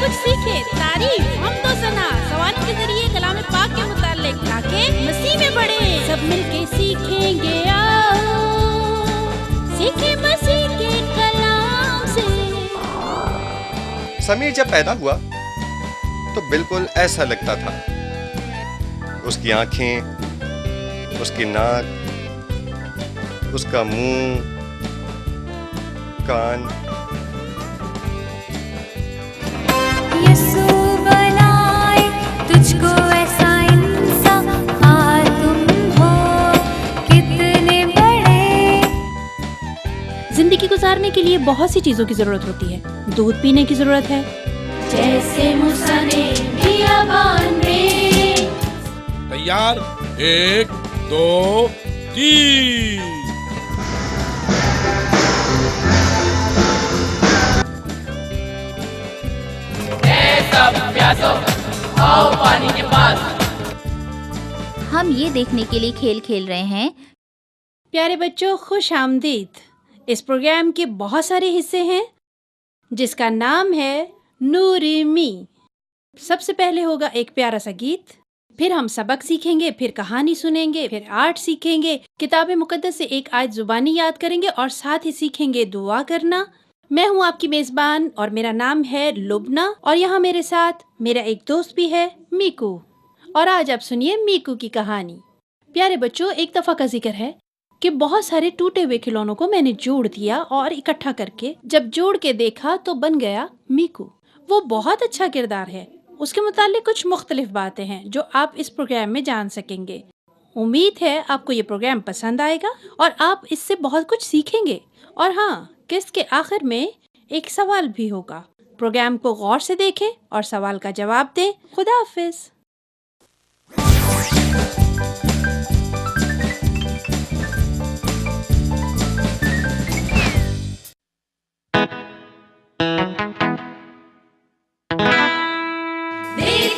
कुछ सीखे, तारीफ हमदो सना, सवाल के जरिए कलाम पाक के मुतालिक ताकि मसीह में बढ़े। सब मिलके सीखेंगे, आओ सीखे मसीह के कलाम से। समीर जब पैदा हुआ तो बिल्कुल ऐसा लगता था। उसकी आंखें, उसकी नाक, उसका मुंह, कान। यीशु बनाए तुझको ऐसा इंसान, तुम हो कितने बड़े। जिंदगी गुजारने के लिए बहुत सी चीजों की जरूरत होती है। दूध पीने की जरूरत है, जैसे मूसा ने बियाबान में। तैयार, 1 2 3। आओ पानी के पास। हम ये देखने के लिए खेल खेल रहे हैं। प्यारे बच्चों, खुश आमदीद। इस प्रोग्राम के बहुत सारे हिस्से हैं जिसका नाम है नूरिमी। सबसे पहले होगा एक प्यारा सा गीत, फिर हम सबक सीखेंगे, फिर कहानी सुनेंगे, फिर आर्ट सीखेंगे, किताब मुकद्दस से एक आयत जुबानी याद करेंगे और साथ ही सीखेंगे दुआ करना। मैं हूँ आपकी मेजबान और मेरा नाम है लुबना और यहाँ मेरे साथ मेरा एक दोस्त भी है, मीकू। और आज आप सुनिए मीकू की कहानी। प्यारे बच्चों, एक दफा का जिक्र है कि बहुत सारे टूटे हुए खिलौनों को मैंने जोड़ दिया और इकट्ठा करके जब जोड़ के देखा तो बन गया मीकू। वो बहुत अच्छा किरदार है। उसके मुतालिक कुछ मुख्तलिफ बातें हैं जो आप इस प्रोग्राम में जान सकेंगे। उम्मीद है आपको ये प्रोग्राम पसंद आएगा और आप इससे बहुत कुछ सीखेंगे। और हाँ, किस्त के आखिर में एक सवाल भी होगा। प्रोग्राम को गौर से देखें और सवाल का जवाब दें। खुदा हाफिज।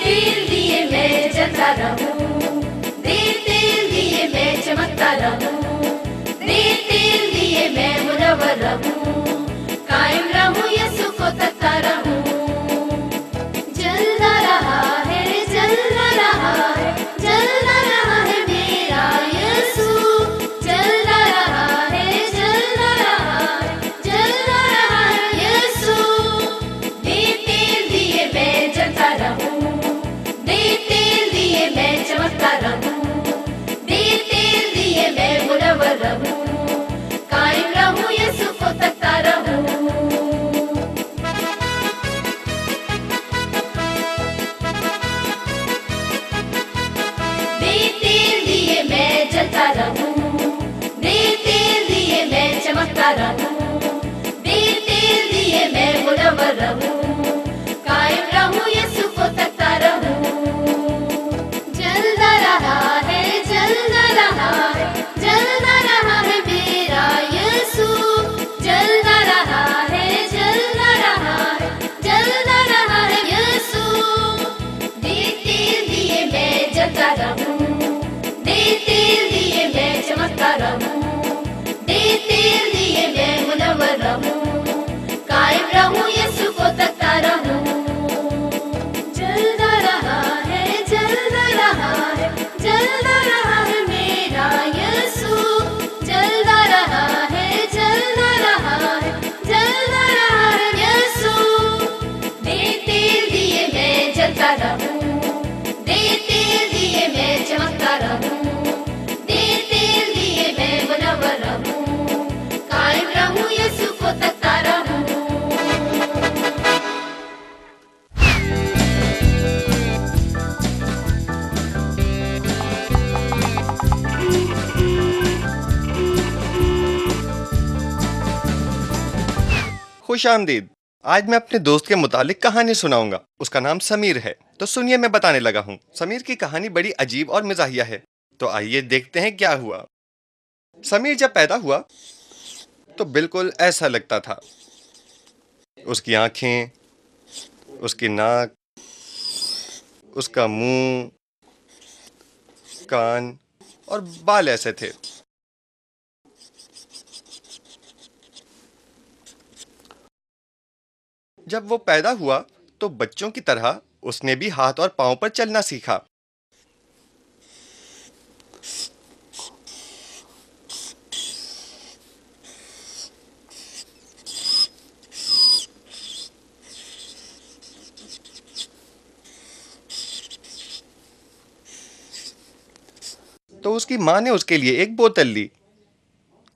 तेल दिए मैं जलता रहूं, तेल दिए मैं चमकता रहूं, तेल दिए मैं मुनव्वर रहूं, कायम रहूं यीशु को तकता रहूं। जलता रहा है, जलता रहा है, जलता रहा है मेरा यीशु, जलता रहा है, जलता रहा है, जलता रहा है यीशु। तेल दिए मैं जलता रहूं, तेल दिए मैं चमकता रहूं, तेल दिए मैं मुनव्वर रहूं, कायम रहूं यीशु को तकता रहूं। तेल दिए मैं जलता रहूं, तेल दिए मैं चमकता रहूं, तेल दिए मैं मुनव्वर रहूं, कायम रहूं यीशु को तकता रहूं। जलता रहा है, जलता रहा है, जलता रहा है मेरा यीशु, जलता रहा है, जलता रहा है, जलता रहा है यीशु। तेल दिए मैं जलता रहूं, तेल दिए मैं चमकता रहूं, तेल दिए मैं मुनव्वर रहूं, कायम रहूं यीशु को तकता रहूं। जलता रहा है, जलता रहा है, जलता रहा है मेरा यीशु, जलता रहा है, जलता रहा है, जलता रहा है यीशु। तेल दिए मैं जलता रहूं, तेल दिए मैं चमकता रहूं, तेल दिए मैं मुनव्वर रहूं, कायम रहूं यीशु को तकता रहूं। खुश आमदीद। आज मैं अपने दोस्त के मुतालिक कहानी सुनाऊंगा। उसका नाम समीर है। तो सुनिए, मैं बताने लगा हूँ। समीर की कहानी बड़ी अजीब और मिजाहिया है। तो आइए देखते हैं क्या हुआ। समीर जब पैदा हुआ तो बिल्कुल ऐसा लगता था। उसकी आंखें, उसकी नाक, उसका मुंह, कान और बाल ऐसे थे। जब वो पैदा हुआ तो बच्चों की तरह उसने भी हाथ और पांव पर चलना सीखा। तो उसकी माँ ने उसके लिए एक बोतल ली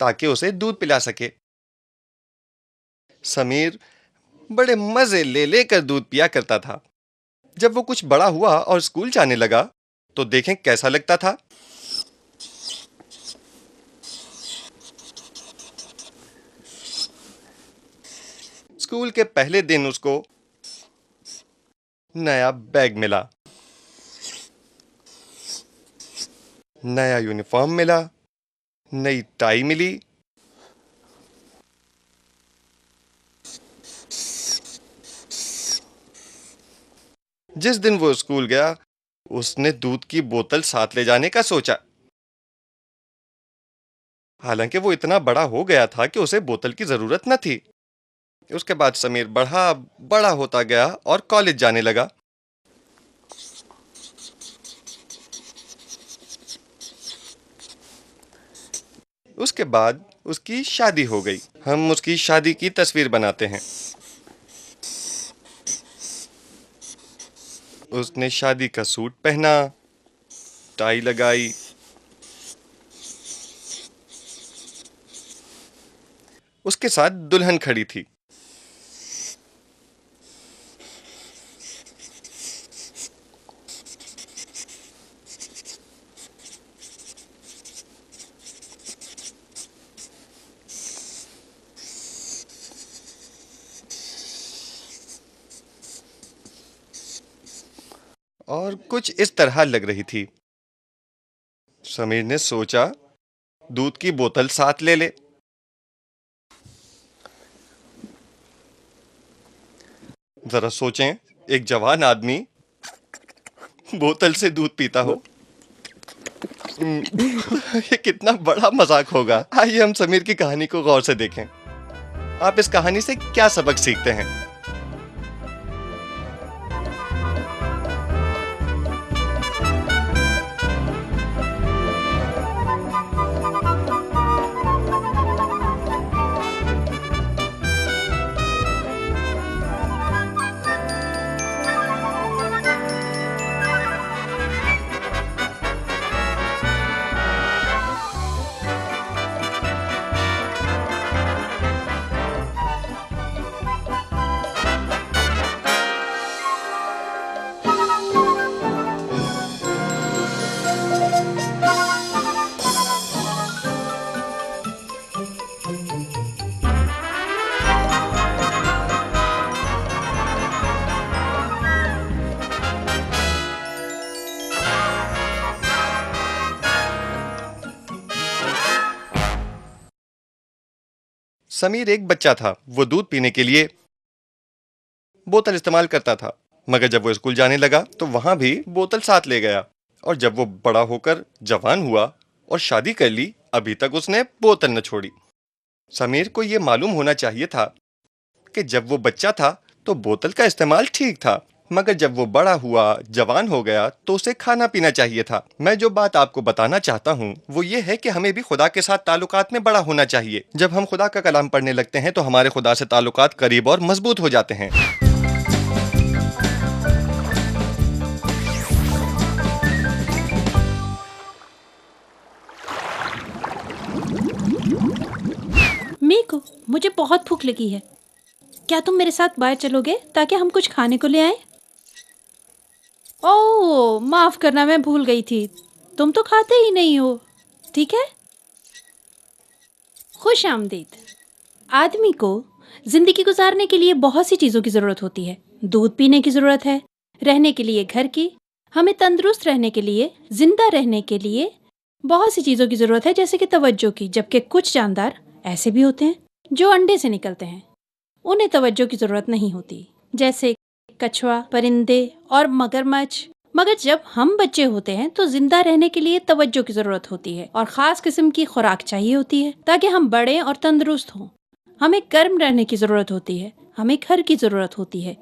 ताकि उसे दूध पिला सके। समीर बड़े मजे ले लेकर दूध पिया करता था। जब वो कुछ बड़ा हुआ और स्कूल जाने लगा तो देखें कैसा लगता था। स्कूल के पहले दिन उसको नया बैग मिला, नया यूनिफॉर्म मिला, नई टाई मिली। जिस दिन वो स्कूल गया उसने दूध की बोतल साथ ले जाने का सोचा। हालांकि वो इतना बड़ा हो गया था कि उसे बोतल की जरूरत न थी। उसके बाद समीर बड़ा होता गया और कॉलेज जाने लगा। उसके बाद उसकी शादी हो गई। हम उसकी शादी की तस्वीर बनाते हैं। उसने शादी का सूट पहना, टाई लगाई, उसके साथ दुल्हन खड़ी थी। और कुछ इस तरह लग रही थी। समीर ने सोचा दूध की बोतल साथ ले ले। जरा सोचें, एक जवान आदमी बोतल से दूध पीता हो। ये कितना बड़ा मजाक होगा। आइए हम समीर की कहानी को गौर से देखें। आप इस कहानी से क्या सबक सीखते हैं? समीर एक बच्चा था। वो दूध पीने के लिए बोतल इस्तेमाल करता था, मगर जब वो स्कूल जाने लगा तो वहां भी बोतल साथ ले गया। और जब वो बड़ा होकर जवान हुआ और शादी कर ली, अभी तक उसने बोतल न छोड़ी। समीर को यह मालूम होना चाहिए था कि जब वो बच्चा था तो बोतल का इस्तेमाल ठीक था, मगर जब वो बड़ा हुआ, जवान हो गया, तो उसे खाना पीना चाहिए था। मैं जो बात आपको बताना चाहता हूँ वो ये है कि हमें भी खुदा के साथ ताल्लुकात में बड़ा होना चाहिए। जब हम खुदा का कलाम पढ़ने लगते हैं तो हमारे खुदा से ताल्लुकात करीब और मजबूत हो जाते हैं। मीको, मुझे बहुत भूख लगी है। क्या तुम मेरे साथ बाहर चलोगे ताकि हम कुछ खाने को ले आए? ओह, माफ करना, मैं भूल गई थी। तुम तो खाते ही नहीं हो। ठीक है। खुश आमदीद। आदमी को जिंदगी गुजारने के लिए बहुत सी चीजों की जरूरत होती है। दूध पीने की जरूरत है, रहने के लिए घर की, हमें तंदुरुस्त रहने के लिए, जिंदा रहने के लिए बहुत सी चीजों की जरूरत है, जैसे कि तवज्जो की। जबकि कुछ जानदार ऐसे भी होते हैं जो अंडे से निकलते हैं, उन्हें तवज्जो की जरूरत नहीं होती, जैसे कछुआ, परिंदे और मगरमच्छ। मगर जब हम बच्चे होते हैं तो जिंदा रहने के लिए तवज्जो की जरूरत होती है और खास किस्म की खुराक चाहिए होती है ताकि हम बड़े और तंदुरुस्त हों। हमें गर्म रहने की जरूरत होती है, हमें घर की जरूरत होती है,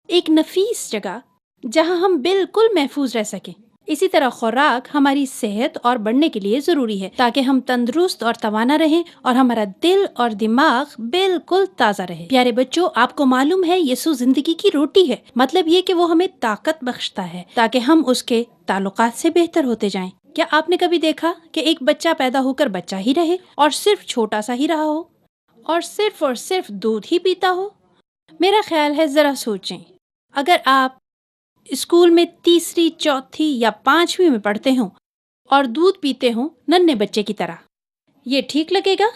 एक नफीस जगह जहां हम बिल्कुल महफूज रह सकें। इसी तरह खुराक हमारी सेहत और बढ़ने के लिए जरूरी है ताकि हम तंदुरुस्त और तवाना रहें और हमारा दिल और दिमाग बिल्कुल ताज़ा रहे। प्यारे बच्चों, आपको मालूम है यीशु जिंदगी की रोटी है। मतलब ये कि वो हमें ताकत बख्शता है ताकि हम उसके ताल्लुकात से बेहतर होते जाएं। क्या आपने कभी देखा कि एक बच्चा पैदा होकर बच्चा ही रहे और सिर्फ छोटा सा ही रहा हो और सिर्फ दूध ही पीता हो? मेरा ख्याल है जरा सोचें, अगर आप स्कूल में तीसरी, चौथी या पांचवी में पढ़ते हो और दूध पीते हो नन्हे बच्चे की तरह, ये ठीक लगेगा?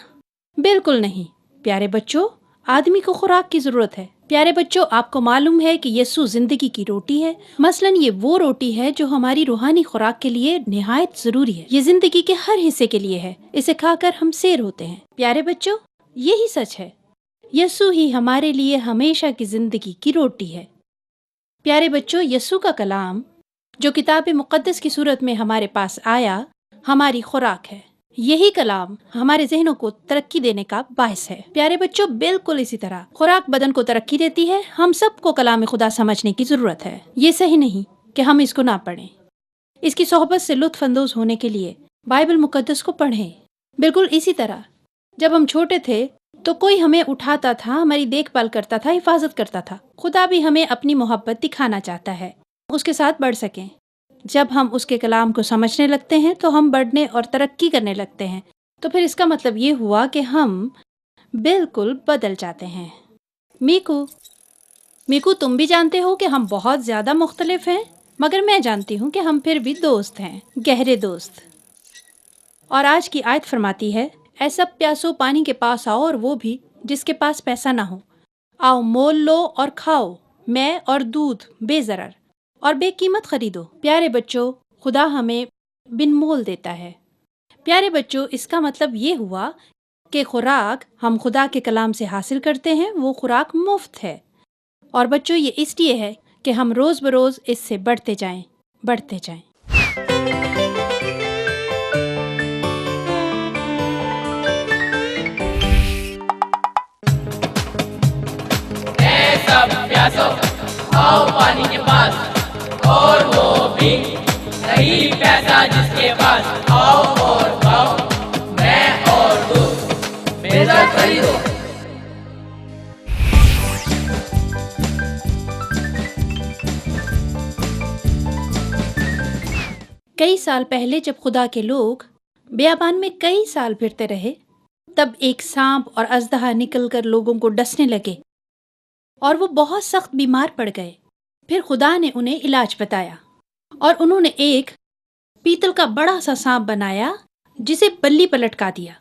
बिल्कुल नहीं। प्यारे बच्चों, आदमी को खुराक की जरूरत है। प्यारे बच्चों, आपको मालूम है कि यीशु जिंदगी की रोटी है। मसलन ये वो रोटी है जो हमारी रूहानी खुराक के लिए निहायत जरूरी है। ये जिंदगी के हर हिस्से के लिए है। इसे खाकर हम सैर होते हैं। प्यारे बच्चों, यही सच है। यीशु ही हमारे लिए हमेशा की जिंदगी की रोटी है। प्यारे बच्चों, यीशु का कलाम जो किताब मुक़द्दस की सूरत में हमारे पास आया, हमारी खुराक है। यही कलाम हमारे जहनों को तरक्की देने का बायस है। प्यारे बच्चों, बिल्कुल इसी तरह खुराक बदन को तरक्की देती है। हम सबको कलाम खुदा समझने की जरूरत है। ये सही नहीं कि हम इसको ना पढ़ें। इसकी सोहबत से लुत्फ अंदोज होने के लिए बाइबल मुक़द्दस को पढ़ें। बिल्कुल इसी तरह जब हम छोटे थे तो कोई हमें उठाता था, हमारी देखभाल करता था, हिफाजत करता था। खुदा भी हमें अपनी मोहब्बत दिखाना चाहता है, उसके साथ बढ़ सकें। जब हम उसके कलाम को समझने लगते हैं तो हम बढ़ने और तरक्की करने लगते हैं। तो फिर इसका मतलब ये हुआ कि हम बिल्कुल बदल जाते हैं। मीकू, तुम भी जानते हो कि हम बहुत ज्यादा मुख्तलिफ हैं, मगर मैं जानती हूँ कि हम फिर भी दोस्त हैं, गहरे दोस्त। और आज की आयत फरमाती है, ऐसा प्यासो पानी के पास आओ और वो भी जिसके पास पैसा ना हो। आओ मोल लो और खाओ, मैं और दूध बेजरर और बेकीमत खरीदो। प्यारे बच्चों, खुदा हमें बिन मोल देता है। प्यारे बच्चों, इसका मतलब ये हुआ कि खुराक हम खुदा के कलाम से हासिल करते हैं, वो खुराक मुफ्त है। और बच्चों, ये इसलिए है कि हम रोज़ बरोज़ इससे बढ़ते जाएं। सब प्यासो आओ पानी के पास और वो भी नहीं पैसा जिसके पास। आओ और खाओ, मैं और दूध बेहतर खरीदो। कई साल पहले जब खुदा के लोग बियाबान में कई साल फिरते रहे, तब एक सांप और अजदहा निकलकर लोगों को डसने लगे और वो बहुत सख्त बीमार पड़ गए। फिर खुदा ने उन्हें इलाज बताया और उन्होंने एक पीतल का बड़ा सा सांप बनाया जिसे बल्ली पर लटका दिया।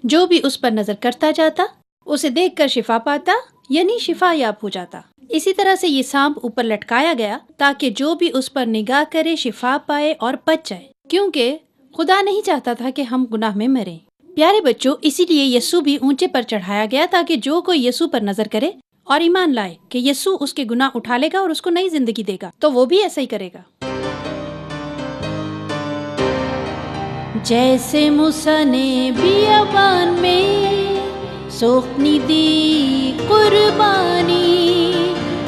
जो भी उस पर नजर करता जाता उसे देखकर शिफा पाता, यानी शिफा याब हो जाता। इसी तरह से ये सांप ऊपर लटकाया गया ताकि जो भी उस पर निगाह करे शिफा पाए और बच जाए, क्योंकि खुदा नहीं चाहता था कि हम गुनाह में मरें। प्यारे बच्चों, इसीलिए यीशु भी ऊंचे पर चढ़ाया गया ताकि जो कोई यीशु पर नजर करे और ईमान लाए कि यीशु उसके गुनाह उठा लेगा और उसको नई जिंदगी देगा, तो वो भी ऐसा ही करेगा। जैसे मूसा ने बियाबान में सोखनी दी कुर्बानी,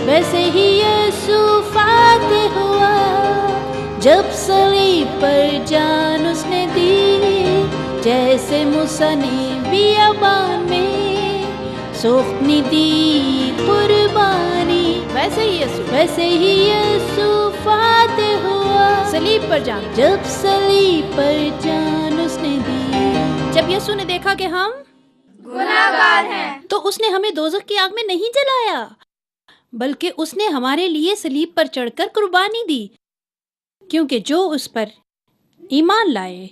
वैसे ही यीशु फातिह हुआ जब सलीब पर जान उसने दी। जैसे मूसा ने बियाबान में सोखनी दी कुर्बानी, वैसे ही यीशु फातिह हुआ सलीब पर जान, जब सलीब पर जान उसने दी। जब यीशु ने देखा कि हम गुनाहगार हैं, तो उसने हमें दोज़ख की आग में नहीं जलाया, बल्कि उसने हमारे लिए सलीब पर चढ़कर कुर्बानी दी, क्योंकि जो उस पर ईमान लाए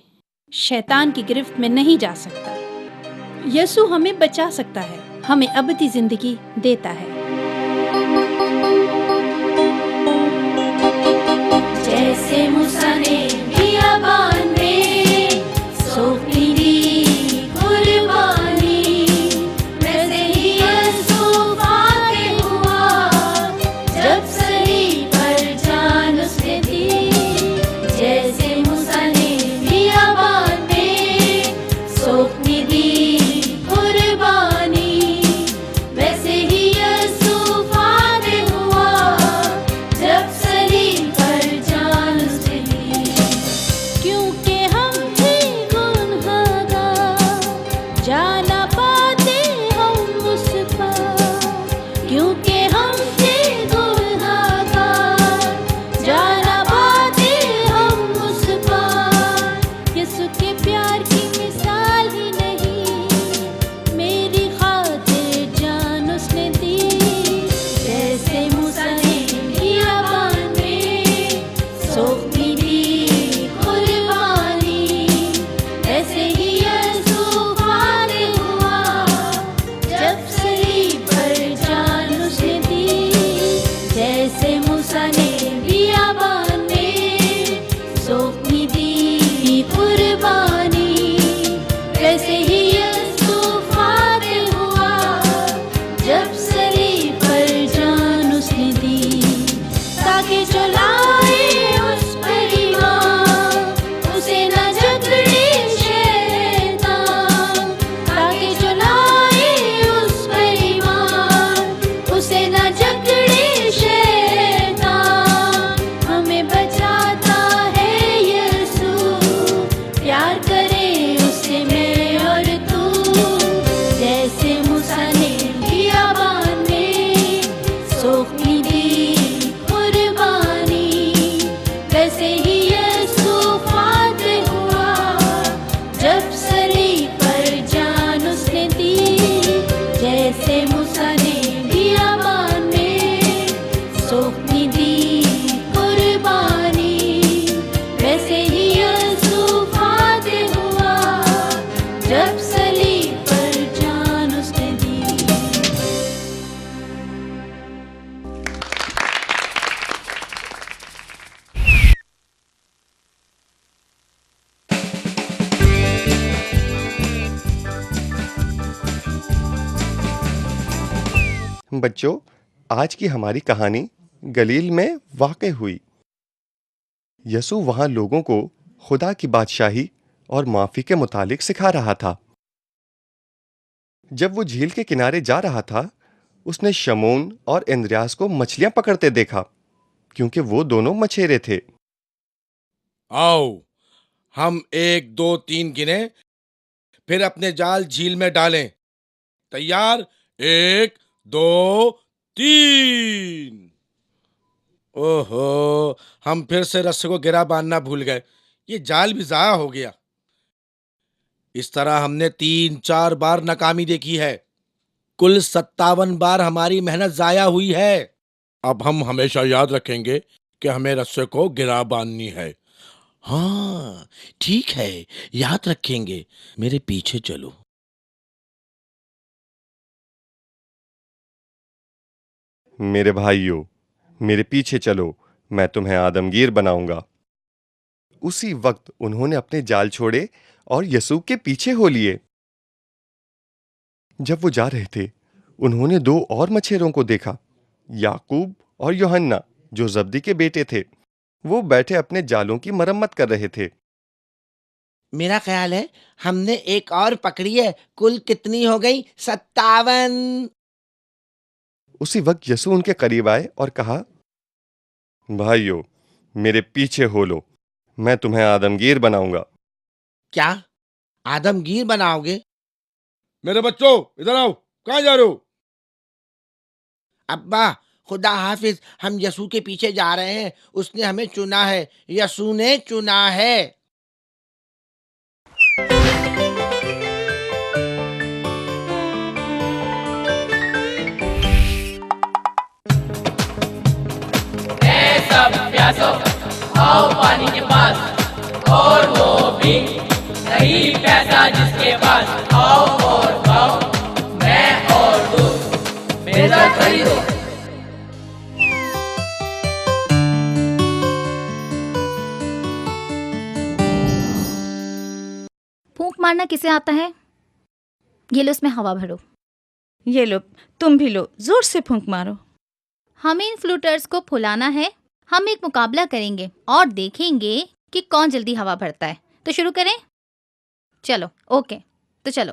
शैतान की गिरफ्त में नहीं जा सकता। यीशु हमें बचा सकता है, हमें अबदी जिंदगी देता है। जैसे मूसा ने बियाबान में सोखनी दी कुर्बानी, वैसे ही यीशु फातिह हुआ जब सलीब पर जान उसने दी। जैसे मूसा ने बियाबान में सोखनी दी कुर्बानी, वैसे ही यीशु फातिह हुआ बच्चों, आज की हमारी कहानी गलील में वाक़ई हुई। यसू वहां लोगों को खुदा की बादशाही और माफी के मुतालिक सिखा रहा था। जब वो झील के किनारे जा रहा था, उसने शमौन और इंद्रियास को मछलियां पकड़ते देखा, क्योंकि वो दोनों मछेरे थे। आओ, हम 1, 2, 3 गिने, फिर अपने जाल झील में डालें। तैयार? 1, 2, 3। ओहो, हम फिर से रस्से को गिरा बांधना भूल गए। ये जाल भी ज़ाया हो गया। इस तरह हमने 3-4 बार नाकामी देखी है। कुल 57 बार हमारी मेहनत ज़ाया हुई है। अब हम हमेशा याद रखेंगे कि हमें रस्से को गिरा बांधनी है। हाँ, ठीक है, याद रखेंगे। मेरे पीछे चलो। मेरे भाइयों, मेरे पीछे चलो, मैं तुम्हें आदमगीर बनाऊंगा। उसी वक्त उन्होंने अपने जाल छोड़े और यसू के पीछे हो लिए। जब वो जा रहे थे, उन्होंने 2 और मछेरों को देखा, याकूब और यूहन्ना, जो जब्दी के बेटे थे। वो बैठे अपने जालों की मरम्मत कर रहे थे। मेरा ख्याल है हमने एक और पकड़ी है। कुल कितनी हो गई? 57। उसी वक्त यसू उनके करीब आए और कहा, भाइयों, मेरे पीछे हो लो, मैं तुम्हें आदमगीर बनाऊंगा। क्या आदमगीर बनाओगे? मेरे बच्चों, इधर आओ। कहाँ जा रहे हो? अब्बा, खुदा हाफिज, हम यसू के पीछे जा रहे हैं। उसने हमें चुना है। यसू ने चुना है। सब प्यासो आओ पानी के पास, और वो भी नहीं पैसा जिसके पास। आओ और खाओ, मैं और तू मेरा खरीदो। फूंक मारना किसे आता है? ये लो, इसमें हवा भरो। ये लो, तुम भी लो, जोर से फूंक मारो। हमें इन फ्लूटर्स को फुलाना है। हम एक मुकाबला करेंगे और देखेंगे कि कौन जल्दी हवा भरता है। तो शुरू करें? चलो, ओके, तो चलो।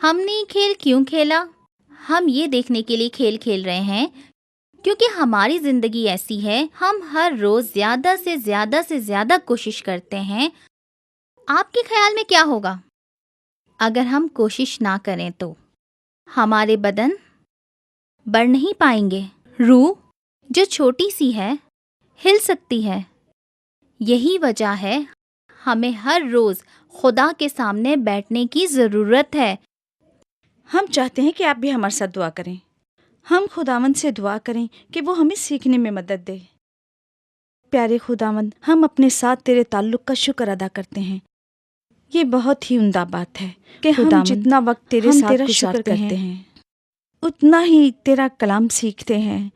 हमने ये खेल क्यों खेला? हम ये देखने के लिए खेल खेल रहे हैं क्योंकि हमारी जिंदगी ऐसी है, हम हर रोज ज्यादा से ज्यादा कोशिश करते हैं। आपके ख्याल में क्या होगा अगर हम कोशिश ना करें? तो हमारे बदन बढ़ नहीं पाएंगे। रूह जो छोटी सी है, हिल सकती है। यही वजह है हमें हर रोज खुदा के सामने बैठने की जरूरत है। हम चाहते हैं कि आप भी हमारे साथ दुआ करें। हम खुदावंद से दुआ करें कि वो हमें सीखने में मदद दे। प्यारे खुदावंद, हम अपने साथ तेरे ताल्लुक का शुक्र अदा करते हैं। ये बहुत ही उम्दा बात है कि हम जितना वक्त तेरे साथ तेरा शुक्र करते हैं, उतना ही तेरा कलाम सीखते हैं।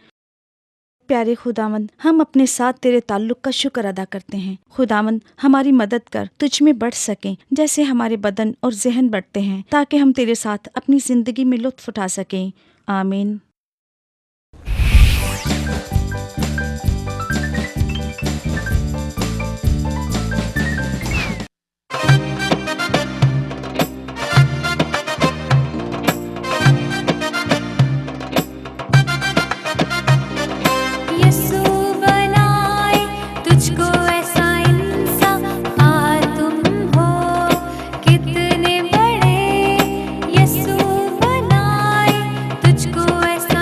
प्यारे खुदावंद, हम अपने साथ तेरे ताल्लुक का शुक्र अदा करते हैं। खुदावंद, हमारी मदद कर तुझ में बढ़ सकें जैसे हमारे बदन और जहन बढ़ते हैं, ताकि हम तेरे साथ अपनी जिंदगी में लुत्फ उठा सकें। आमीन। यसू बनाए तुझको ऐसा इंसान, तुम हो कितने बड़े। यसू बनाए तुझको ऐसा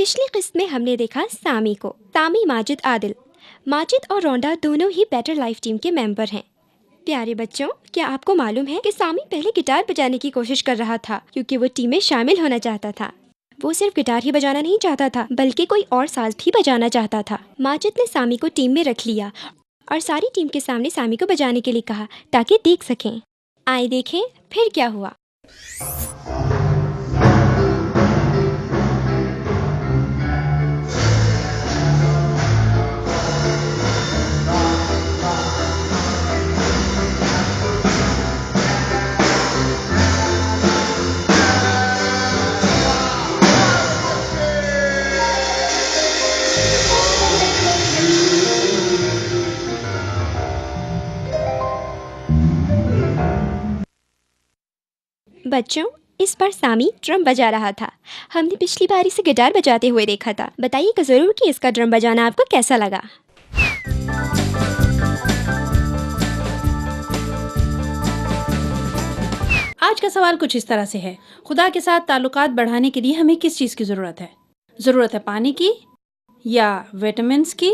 पिछली किस्त में हमने देखा सामी को। सामी माजिद आदिल। माजिद और रोंडा दोनों ही बेटर लाइफ टीम के मेंबर हैं। प्यारे बच्चों, क्या आपको मालूम है कि सामी पहले गिटार बजाने की कोशिश कर रहा था क्योंकि वो टीम में शामिल होना चाहता था। वो सिर्फ गिटार ही बजाना नहीं चाहता था बल्कि कोई और साज भी बजाना चाहता था। माजिद ने सामी को टीम में रख लिया और सारी टीम के सामने सामी को बजाने के लिए कहा ताकि देख सकें। आए देखें फिर क्या हुआ। बच्चों, इस बार सामी ड्रम बजा रहा था। हमने पिछली बार इसे गिटार बजाते हुए देखा था। बताइएगा जरूर कि इसका ड्रम बजाना आपको कैसा लगा। आज का सवाल कुछ इस तरह से है, खुदा के साथ ताल्लुकात बढ़ाने के लिए हमें किस चीज़ की ज़रूरत है? ज़रूरत है पानी की, या विटामिन्स की,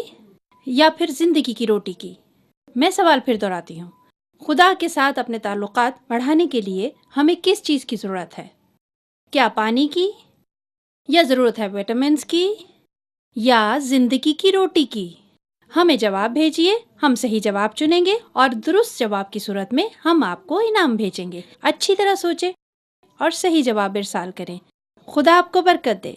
या फिर ज़िंदगी की रोटी की? मैं सवाल फिर दोहराती हूँ, खुदा के साथ अपने ताल्लुकात बढ़ाने के लिए हमें किस चीज़ की ज़रूरत है? क्या पानी की, या ज़रूरत है विटामिन्स की, या ज़िंदगी की रोटी की? हमें जवाब भेजिए, हम सही जवाब चुनेंगे और दुरुस्त जवाब की सूरत में हम आपको इनाम भेजेंगे। अच्छी तरह सोचें और सही जवाब इरसाल करें। खुदा आपको बरकत दे।